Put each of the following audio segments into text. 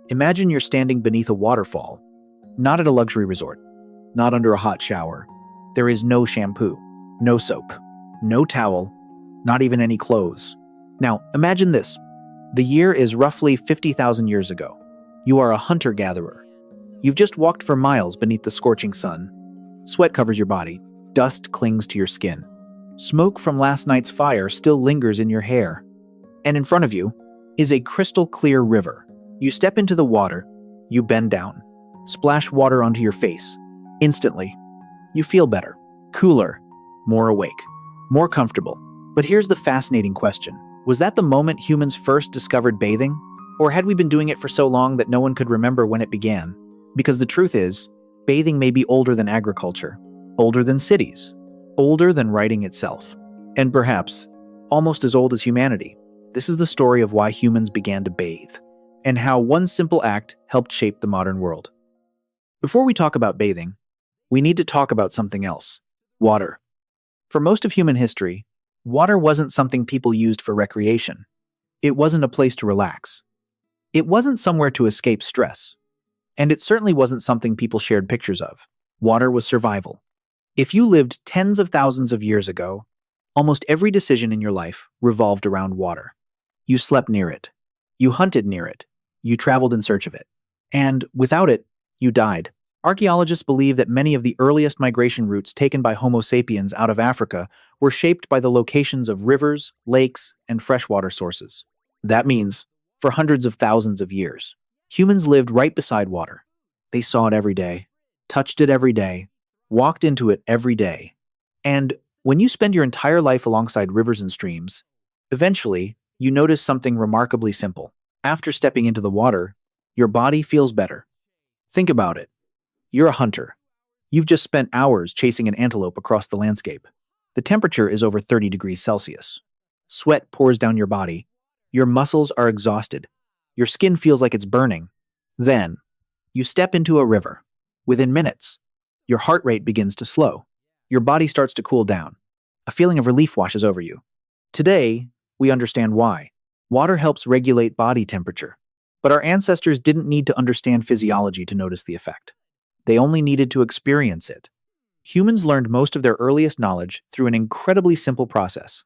Imagine you're standing beneath a waterfall, not at a luxury resort, not under a hot shower. There is no shampoo, no soap, no towel, not even any clothes. Now, imagine this. The year is roughly 50,000 years ago. You are a hunter-gatherer. You've just walked for miles beneath the scorching sun. Sweat covers your body. Dust clings to your skin. Smoke from last night's fire still lingers in your hair. And in front of you is a crystal-clear river. You step into the water. You bend down. Splash water onto your face. Instantly, you feel better, cooler, more awake, more comfortable. But here's the fascinating question. Was that the moment humans first discovered bathing? Or had we been doing it for so long that no one could remember when it began? Because the truth is, bathing may be older than agriculture, older than cities, older than writing itself, and perhaps almost as old as humanity. This is the story of why humans began to bathe, and how one simple act helped shape the modern world. Before we talk about bathing, we need to talk about something else: water. For most of human history, water wasn't something people used for recreation. It wasn't a place to relax. It wasn't somewhere to escape stress. And it certainly wasn't something people shared pictures of. Water was survival. If you lived tens of thousands of years ago, almost every decision in your life revolved around water. You slept near it. You hunted near it. You traveled in search of it. And without it, you died. Archaeologists believe that many of the earliest migration routes taken by Homo sapiens out of Africa were shaped by the locations of rivers, lakes, and freshwater sources. That means, for hundreds of thousands of years, humans lived right beside water. They saw it every day, touched it every day, walked into it every day. And when you spend your entire life alongside rivers and streams, eventually, you notice something remarkably simple. After stepping into the water, your body feels better. Think about it. You're a hunter. You've just spent hours chasing an antelope across the landscape. The temperature is over 30 degrees Celsius. Sweat pours down your body. Your muscles are exhausted. Your skin feels like it's burning. Then, you step into a river. Within minutes, your heart rate begins to slow. Your body starts to cool down. A feeling of relief washes over you. Today, we understand why. Water helps regulate body temperature. But our ancestors didn't need to understand physiology to notice the effect. They only needed to experience it. Humans learned most of their earliest knowledge through an incredibly simple process.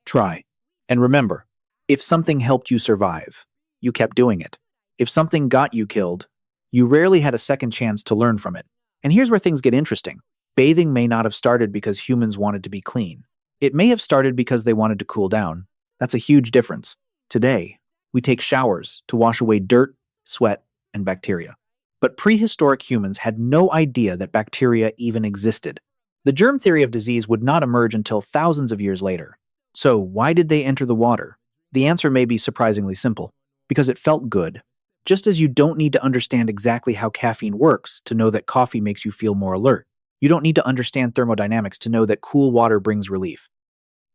Try. And remember, if something helped you survive, you kept doing it. If something got you killed, you rarely had a second chance to learn from it. And here's where things get interesting. Bathing may not have started because humans wanted to be clean. It may have started because they wanted to cool down. That's a huge difference. Today, we take showers to wash away dirt, sweat, and bacteria. But prehistoric humans had no idea that bacteria even existed. The germ theory of disease would not emerge until thousands of years later. So why did they enter the water? The answer may be surprisingly simple. Because it felt good. Just as you don't need to understand exactly how caffeine works to know that coffee makes you feel more alert. You don't need to understand thermodynamics to know that cool water brings relief.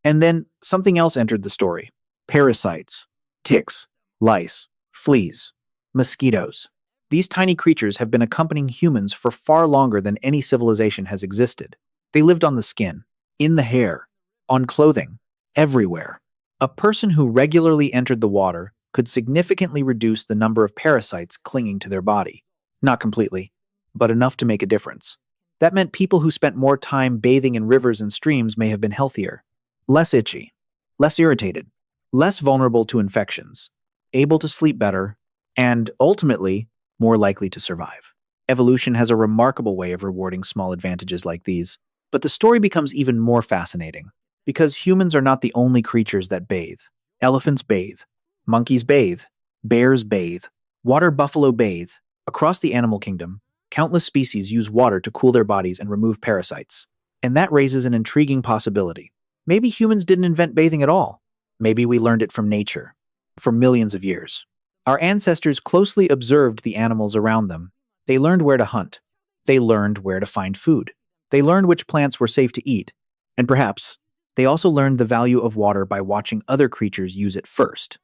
And then something else entered the story. Parasites, ticks, lice, fleas, mosquitoes. These tiny creatures have been accompanying humans for far longer than any civilization has existed. They lived on the skin, in the hair, on clothing, everywhere. A person who regularly entered the water could significantly reduce the number of parasites clinging to their body. Not completely, but enough to make a difference. That meant people who spent more time bathing in rivers and streams may have been healthier, less itchy, less irritated, less vulnerable to infections, able to sleep better, and ultimately, more likely to survive. Evolution has a remarkable way of rewarding small advantages like these. But the story becomes even more fascinating, because humans are not the only creatures that bathe. Elephants bathe, monkeys bathe, bears bathe, water buffalo bathe. Across the animal kingdom, countless species use water to cool their bodies and remove parasites. And that raises an intriguing possibility. Maybe humans didn't invent bathing at all. Maybe we learned it from nature, for millions of years. Our ancestors closely observed the animals around them. They learned where to hunt. They learned where to find food. They learned which plants were safe to eat. And perhaps, they also learned the value of water by watching other creatures use it first.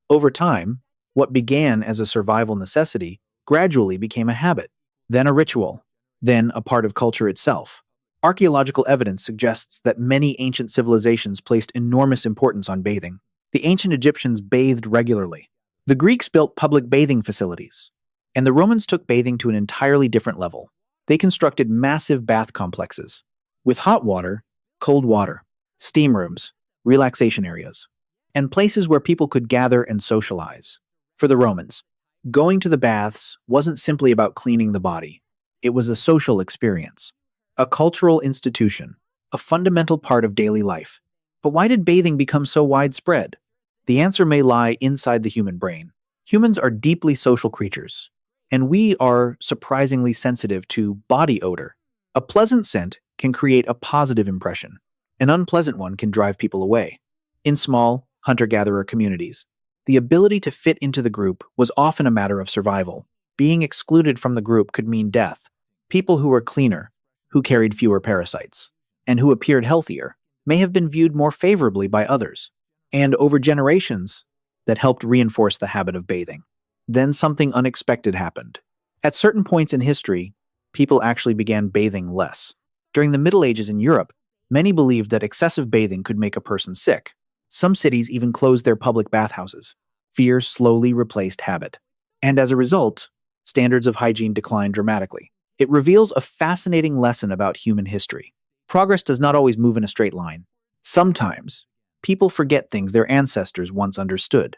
Over time, what began as a survival necessity gradually became a habit, then a ritual, then a part of culture itself. Archaeological evidence suggests that many ancient civilizations placed enormous importance on bathing. The ancient Egyptians bathed regularly. The Greeks built public bathing facilities. And the Romans took bathing to an entirely different level. They constructed massive bath complexes with hot water, cold water, steam rooms, relaxation areas, and places where people could gather and socialize. For the Romans, going to the baths wasn't simply about cleaning the body. It was a social experience, a cultural institution, a fundamental part of daily life. But why did bathing become so widespread? The answer may lie inside the human brain. Humans are deeply social creatures, and we are surprisingly sensitive to body odor. A pleasant scent can create a positive impression. An unpleasant one can drive people away. In small, hunter-gatherer communities, the ability to fit into the group was often a matter of survival. Being excluded from the group could mean death. People who were cleaner, who carried fewer parasites, and who appeared healthier, may have been viewed more favorably by others. And over generations, that helped reinforce the habit of bathing. Then something unexpected happened. At certain points in history, people actually began bathing less. During the Middle Ages in Europe, many believed that excessive bathing could make a person sick. Some cities even closed their public bathhouses. Fear slowly replaced habit. And as a result, standards of hygiene declined dramatically. It reveals a fascinating lesson about human history. Progress does not always move in a straight line. Sometimes, people forget things their ancestors once understood.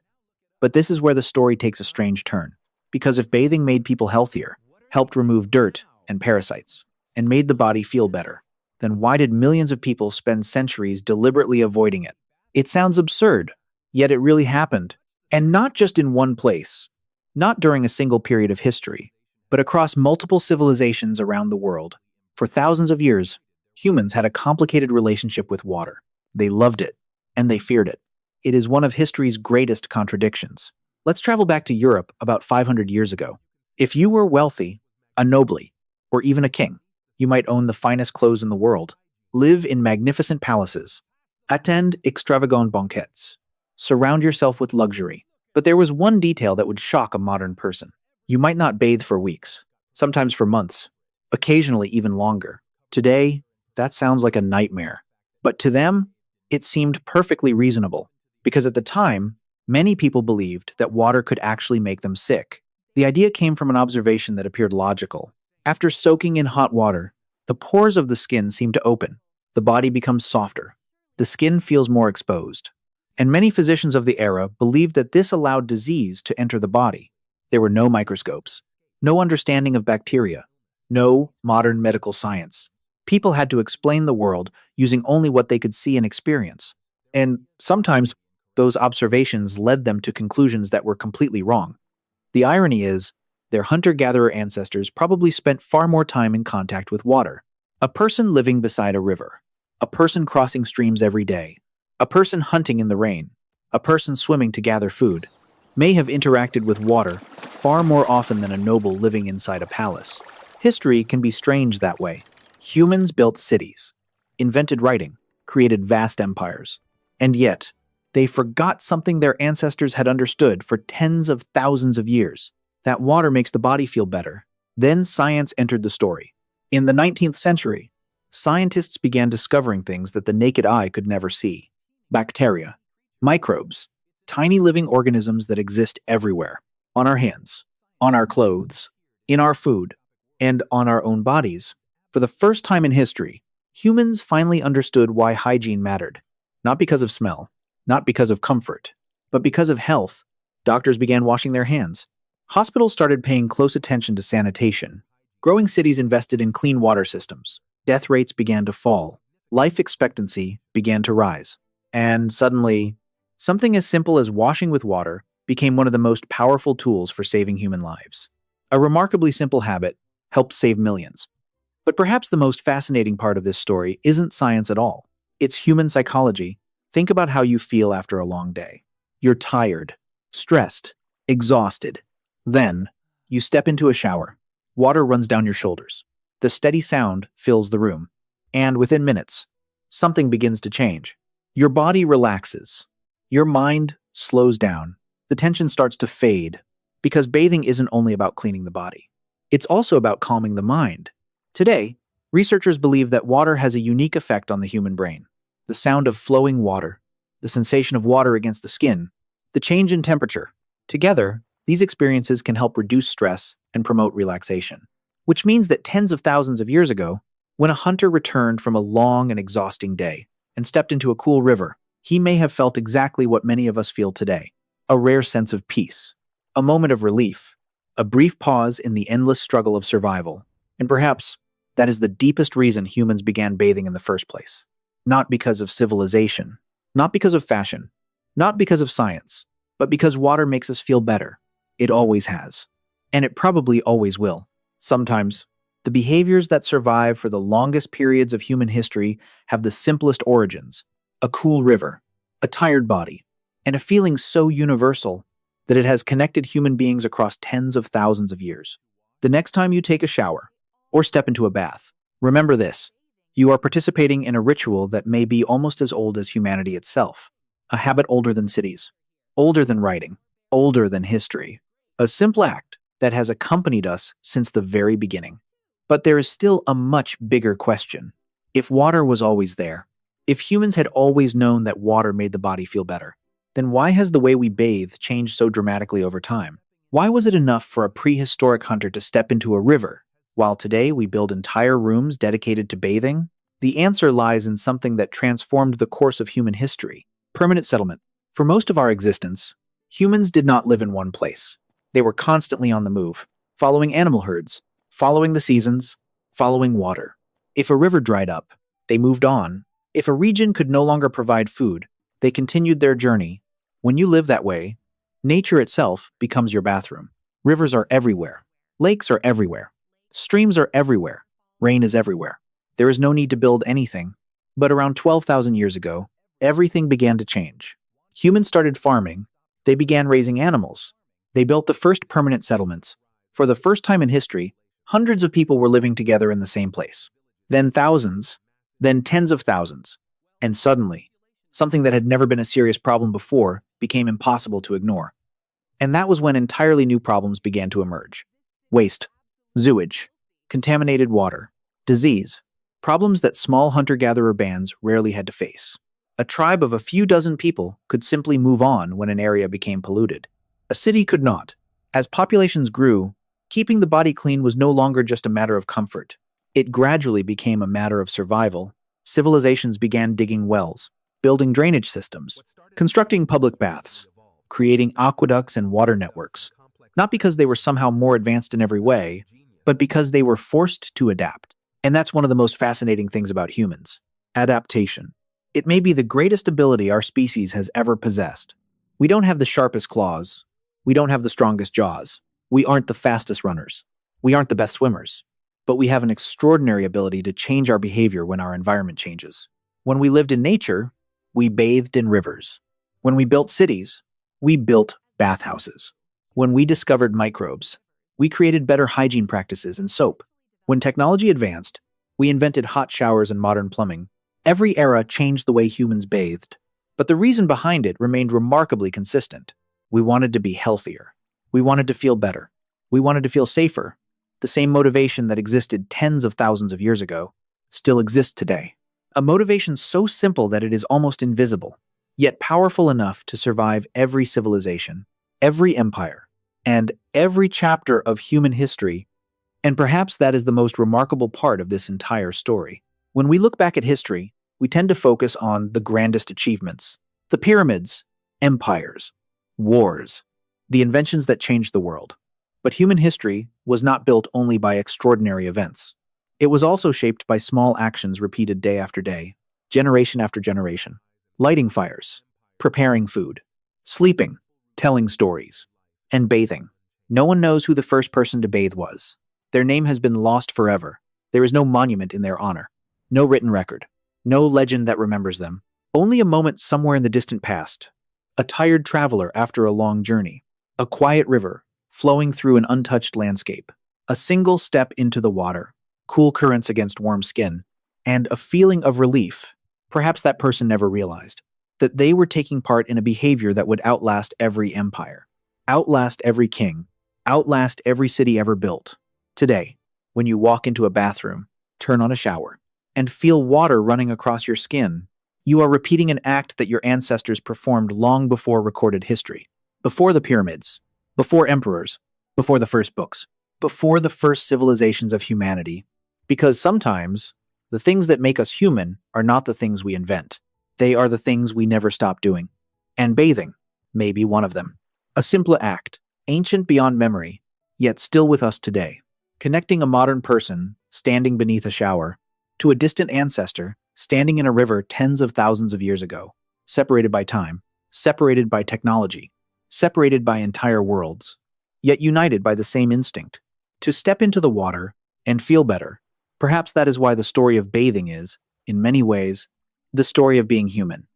But this is where the story takes a strange turn. Because if bathing made people healthier, helped remove dirt and parasites, and made the body feel better, then why did millions of people spend centuries deliberately avoiding it? It sounds absurd, yet it really happened. And not just in one place, not during a single period of history, but across multiple civilizations around the world. For thousands of years, humans had a complicated relationship with water. They loved it, and they feared it. It is one of history's greatest contradictions. Let's travel back to Europe about 500 years ago. If you were wealthy, a noble, or even a king, you might own the finest clothes in the world, live in magnificent palaces, attend extravagant banquets, surround yourself with luxury. But there was one detail that would shock a modern person. You might not bathe for weeks, sometimes for months, occasionally even longer. Today, that sounds like a nightmare. But to them, it seemed perfectly reasonable, because at the time, many people believed that water could actually make them sick. The idea came from an observation that appeared logical. After soaking in hot water, the pores of the skin seem to open. The body becomes softer. The skin feels more exposed. And many physicians of the era believed that this allowed disease to enter the body. There were no microscopes, no understanding of bacteria, no modern medical science. People had to explain the world using only what they could see and experience. And sometimes, those observations led them to conclusions that were completely wrong. The irony is, their hunter-gatherer ancestors probably spent far more time in contact with water. A person living beside a river, a person crossing streams every day, a person hunting in the rain, a person swimming to gather food, may have interacted with water far more often than a noble living inside a palace. History can be strange that way. Humans built cities, invented writing, created vast empires, and yet, they forgot something their ancestors had understood for tens of thousands of years. That water makes the body feel better. Then science entered the story. In the 19th century, scientists began discovering things that the naked eye could never see. Bacteria, microbes, tiny living organisms that exist everywhere, on our hands, on our clothes, in our food, and on our own bodies. For the first time in history, humans finally understood why hygiene mattered. Not because of smell, not because of comfort, but because of health. Doctors began washing their hands. Hospitals started paying close attention to sanitation. Growing cities invested in clean water systems. Death rates began to fall. Life expectancy began to rise. And suddenly, something as simple as washing with water became one of the most powerful tools for saving human lives. A remarkably simple habit helped save millions. But perhaps the most fascinating part of this story isn't science at all. It's human psychology. Think about how you feel after a long day. You're tired, stressed, exhausted. Then, you step into a shower. Water runs down your shoulders. The steady sound fills the room. And within minutes, something begins to change. Your body relaxes. Your mind slows down. The tension starts to fade, because bathing isn't only about cleaning the body. It's also about calming the mind. Today, researchers believe that water has a unique effect on the human brain. The sound of flowing water, the sensation of water against the skin, the change in temperature. Together, These experiences can help reduce stress and promote relaxation, which means that tens of thousands of years ago, when a hunter returned from a long and exhausting day and stepped into a cool river, he may have felt exactly what many of us feel today: a rare sense of peace, a moment of relief, a brief pause in the endless struggle of survival. And perhaps that is the deepest reason humans began bathing in the first place. Not because of civilization, not because of fashion, not because of science, but because water makes us feel better. It always has. And it probably always will. Sometimes, the behaviors that survive for the longest periods of human history have the simplest origins: a cool river, a tired body, and a feeling so universal that it has connected human beings across tens of thousands of years. The next time you take a shower or step into a bath, remember this: you are participating in a ritual that may be almost as old as humanity itself, a habit older than cities, older than writing, older than history, a simple act that has accompanied us since the very beginning. But there is still a much bigger question. If water was always there, if humans had always known that water made the body feel better, then why has the way we bathe changed so dramatically over time? Why was it enough for a prehistoric hunter to step into a river, while today we build entire rooms dedicated to bathing? The answer lies in something that transformed the course of human history: permanent settlement. For most of our existence, humans did not live in one place. They were constantly on the move, following animal herds, following the seasons, following water. If a river dried up, they moved on. If a region could no longer provide food, they continued their journey. When you live that way, nature itself becomes your bathroom. Rivers are everywhere. Lakes are everywhere. Streams are everywhere. Rain is everywhere. There is no need to build anything. But around 12,000 years ago, everything began to change. Humans started farming. They began raising animals. They built the first permanent settlements. For the first time in history, hundreds of people were living together in the same place. Then thousands, then tens of thousands. And suddenly, something that had never been a serious problem before became impossible to ignore. And that was when entirely new problems began to emerge: waste, sewage, contaminated water, disease, problems that small hunter-gatherer bands rarely had to face. A tribe of a few dozen people could simply move on when an area became polluted. A city could not. As populations grew, keeping the body clean was no longer just a matter of comfort. It gradually became a matter of survival. Civilizations began digging wells, building drainage systems, constructing public baths, creating aqueducts and water networks, not because they were somehow more advanced in every way, but because they were forced to adapt. And that's one of the most fascinating things about humans: adaptation. It may be the greatest ability our species has ever possessed. We don't have the sharpest claws. We don't have the strongest jaws. We aren't the fastest runners. We aren't the best swimmers. But we have an extraordinary ability to change our behavior when our environment changes. When we lived in nature, we bathed in rivers. When we built cities, we built bathhouses. When we discovered microbes, we created better hygiene practices and soap. When technology advanced, we invented hot showers and modern plumbing. Every era changed the way humans bathed. But the reason behind it remained remarkably consistent. We wanted to be healthier. We wanted to feel better. We wanted to feel safer. The same motivation that existed tens of thousands of years ago still exists today. A motivation so simple that it is almost invisible, yet powerful enough to survive every civilization, every empire, and every chapter of human history. And perhaps that is the most remarkable part of this entire story. When we look back at history, we tend to focus on the grandest achievements: the pyramids, empires, wars, the inventions that changed the world. But human history was not built only by extraordinary events. It was also shaped by small actions repeated day after day, generation after generation. Lighting fires, preparing food, sleeping, telling stories, and bathing. No one knows who the first person to bathe was. Their name has been lost forever. There is no monument in their honor, no written record, no legend that remembers them. Only a moment somewhere in the distant past. A tired traveler after a long journey. A quiet river flowing through an untouched landscape. A single step into the water, cool currents against warm skin, and a feeling of relief. Perhaps that person never realized that they were taking part in a behavior that would outlast every empire, outlast every king, outlast every city ever built. Today, when you walk into a bathroom, turn on a shower, and feel water running across your skin, you are repeating an act that your ancestors performed long before recorded history. Before the pyramids, Before emperors, before the first books, before the first civilizations of humanity. Because sometimes the things that make us human are not the things we invent. They are the things we never stop doing. And bathing may be one of them. A simple act, ancient beyond memory, yet still with us today. Connecting a modern person standing beneath a shower to a distant ancestor standing in a river tens of thousands of years ago, separated by time, separated by technology, separated by entire worlds, yet united by the same instinct, to step into the water and feel better. Perhaps that is why the story of bathing is, in many ways, the story of being human.